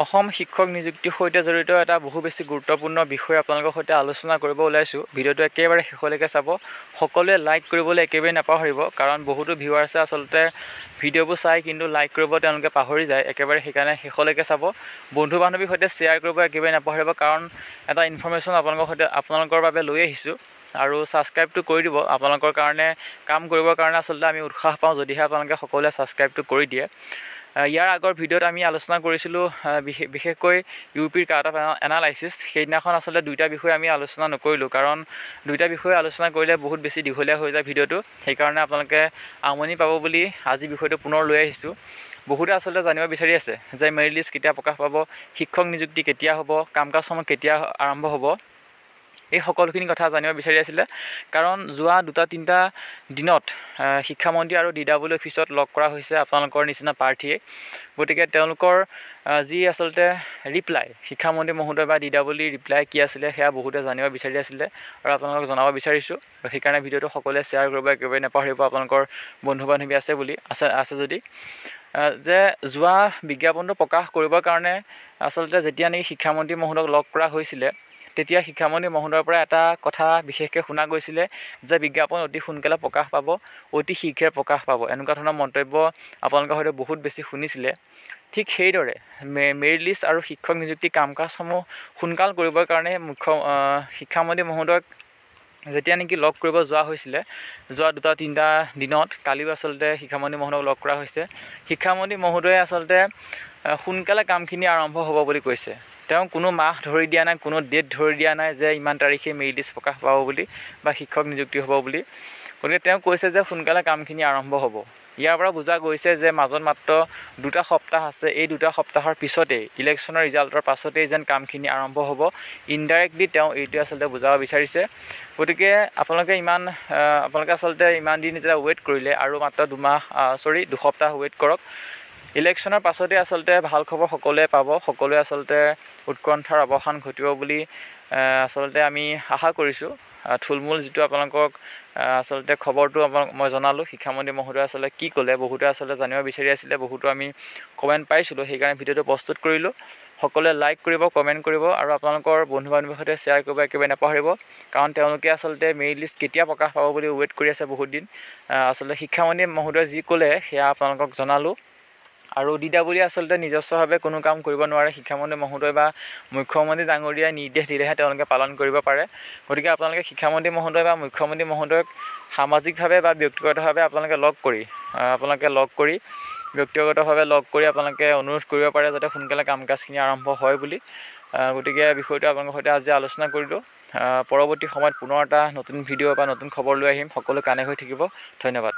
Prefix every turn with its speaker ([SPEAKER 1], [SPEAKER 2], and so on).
[SPEAKER 1] অসম শিক্ষক নিযুক্তিৰ সৈতে জড়িত এটা বহু বেছি গুৰুত্বপূৰ্ণ বিষয় আপোনালোকৰ সৈতে আলোচনা কৰিব ওলাইছোঁ। ভিডিঅ'টো একেবাৰে শেষলৈকে চাব। সকলোৱে লাইক কৰিবলৈ একেবাৰে নাপাহৰিব, কাৰণ বহুতো ভিউৱাৰ্ছে আচলতে ভিডিঅ'বোৰ চাই কিন্তু লাইক কৰিব তেওঁলোকে পাহৰি যায়। একেবাৰে সেইকাৰণে শেষলৈকে চাব। বন্ধু বান্ধৱীৰ সৈতে শ্বেয়াৰ কৰিব একেবাৰে নাপাহৰিব, কাৰণ এটা ইনফৰমেশ্যন আপোনালোকৰ বাবে লৈ আহিছোঁ। আৰু ছাবস্ক্ৰাইবটো কৰি দিব। আপোনালোকৰ কাৰণে কাম কৰিবৰ কাৰণে আচলতে আমি উৎসাহ পাওঁ যদিহে আপোনালোকে সকলোৱে ছাবস্ক্ৰাইবটো কৰি দিয়ে। ইয়াৰ আগৰ ভিডিঅ'ত আমি আলোচনা কৰিছিলোঁ বিশেষকৈ ইউপিৰ কাট অফ এনালাইচিছ। সেইদিনাখন আচলতে দুইটা বিষয় আমি আলোচনা নকৰিলোঁ, কাৰণ দুইটা বিষয় আলোচনা কৰিলে বহুত বেছি দীঘলীয়া হৈ যায় ভিডিঅ'টো। সেইকাৰণে আপোনালোকে আমনি পাব বুলি আজি বিষয়টো পুনৰ লৈ আহিছোঁ। বহুতে আচলতে জানিব বিচাৰি আছে যে মেৰিট লিষ্ট কেতিয়া প্ৰকাশ পাব, শিক্ষক নিযুক্তি কেতিয়া হ'ব, কাম কাজসমূহ কেতিয়া আৰম্ভ হ'ব। এই সকলোখিনি কথা জানিব বিচাৰি আছিলে, কাৰণ যোৱা 2-3টা দিনত শিক্ষামন্ত্ৰী আৰু DW অফিচত লগ কৰা হৈছে আপোনালোকৰ নিচিনা প্ৰাৰ্থীয়ে। গতিকে তেওঁলোকৰ যি আচলতে ৰিপ্লাই, শিক্ষামন্ত্ৰী মহোদয় বা DW ৰিপ্লাই কি আছিলে সেয়া বহুতে জানিব বিচাৰি আছিলে আৰু আপোনালোকক জনাব বিচাৰিছোঁ। সেইকাৰণে ভিডিঅ'টো সকলোৱে শ্বেয়াৰ কৰিব একেবাৰে নাপাহৰিব, আপোনালোকৰ বন্ধু বান্ধৱী আছে যদি। যে যোৱা বিজ্ঞাপনটো প্ৰকাশ কৰিবৰ কাৰণে আচলতে যেতিয়া নেকি শিক্ষামন্ত্ৰী মহোদয়ক লগ কৰা হৈছিলে, তেতিয়া শিক্ষামন্ত্ৰী মহোদয়ৰ পৰা এটা কথা বিশেষকৈ শুনা গৈছিলে যে বিজ্ঞাপন অতি সোনকালে প্ৰকাশ পাব, অতি শীঘ্ৰে প্ৰকাশ পাব। এনেকুৱা ধৰণৰ মন্তব্য আপোনালোকে হয়তো বহুত বেছি শুনিছিলে। ঠিক সেইদৰে মেৰিট লিষ্ট আৰু শিক্ষক নিযুক্তি কাম কাজসমূহ সোনকাল কৰিবৰ কাৰণে শিক্ষামন্ত্ৰী মহোদয়ক যেতিয়া নেকি লগ কৰিব যোৱা হৈছিলে যোৱা 2-3টা দিনত, কালিও আচলতে শিক্ষামন্ত্ৰী মহোদয়ক লগ কৰা হৈছে। শিক্ষামন্ত্ৰী মহোদয়ে আচলতে সোনকালে কামখিনি আৰম্ভ হ'ব বুলি কৈছে। তেওঁ কোনো মাহ ধৰি দিয়া নাই, কোনো ডেট ধৰি দিয়া নাই যে ইমান তাৰিখে মেৰিট লিষ্ট প্ৰকাশ পাব বুলি বা শিক্ষক নিযুক্তি হ'ব বুলি। গতিকে তেওঁ কৈছে যে সোনকালে কামখিনি আৰম্ভ হ'ব। ইয়াৰ পৰা বুজা গৈছে যে মাজত মাত্ৰ 2টা সপ্তাহ আছে। এই 2টা সপ্তাহৰ পিছতেই, ইলেকশ্যনৰ ৰিজাল্টৰ পাছতেই যেন কামখিনি আৰম্ভ হ'ব। ইনডাইৰেক্টলি তেওঁ এইটোৱে আচলতে বুজাব বিচাৰিছে। গতিকে আপোনালোকে আচলতে ইমান দিন যেতিয়া ৱেইট কৰিলে, আৰু মাত্ৰ 2 সপ্তাহ ৱেইট কৰক। ইলেকশ্যনৰ পাছতে আচলতে ভাল খবৰ সকলোৱে পাব। সকলোৱে আচলতে উৎকণ্ঠাৰ অৱসান ঘটিব বুলি আচলতে আমি আশা কৰিছোঁ। থুলমূল যিটো আপোনালোকক আচলতে খবৰটো মই জনালোঁ, শিক্ষামন্ত্ৰী মহোদয়ে আচলতে কি ক'লে, বহুতে আচলতে জানিব বিচাৰি আছিলে, বহুতো আমি কমেণ্ট পাইছিলোঁ। সেইকাৰণে ভিডিঅ'টো প্ৰস্তুত কৰিলোঁ। সকলোৱে লাইক কৰিব, কমেণ্ট কৰিব আৰু আপোনালোকৰ বন্ধু বান্ধৱীৰ সৈতে শ্বেয়াৰ কৰিব একেবাৰে নাপাহৰিব, কাৰণ তেওঁলোকে আচলতে মেৰিট লিষ্ট কেতিয়া প্ৰকাশ পাব বুলি ৱেইট কৰি আছে বহুত দিন। আচলতে শিক্ষামন্ত্ৰী মহোদয়ে যি ক'লে সেয়া আপোনালোকক জনালোঁ। আৰু DW আচলতে নিজস্বভাৱে কোনো কাম কৰিব নোৱাৰে। শিক্ষামন্ত্ৰী মহোদয় বা মুখ্যমন্ত্ৰী ডাঙৰীয়াই নিৰ্দেশ দিলেহে তেওঁলোকে পালন কৰিব পাৰে। গতিকে আপোনালোকে শিক্ষামন্ত্ৰী মহোদয় বা মুখ্যমন্ত্ৰী মহোদয়ক সামাজিকভাৱে বা ব্যক্তিগতভাৱে আপোনালোকে লগ কৰি আপোনালোকে অনুৰোধ কৰিব পাৰে যাতে সোনকালে কাম কাজখিনি আৰম্ভ হয় বুলি। গতিকে বিষয়টো আপোনালোকৰ সৈতে আজি আলোচনা কৰিলোঁ। পৰৱৰ্তী সময়ত পুনৰ এটা নতুন ভিডিঅ' বা নতুন খবৰ লৈ আহিম। সকলো কানেক্ট হৈ থাকিব। ধন্যবাদ।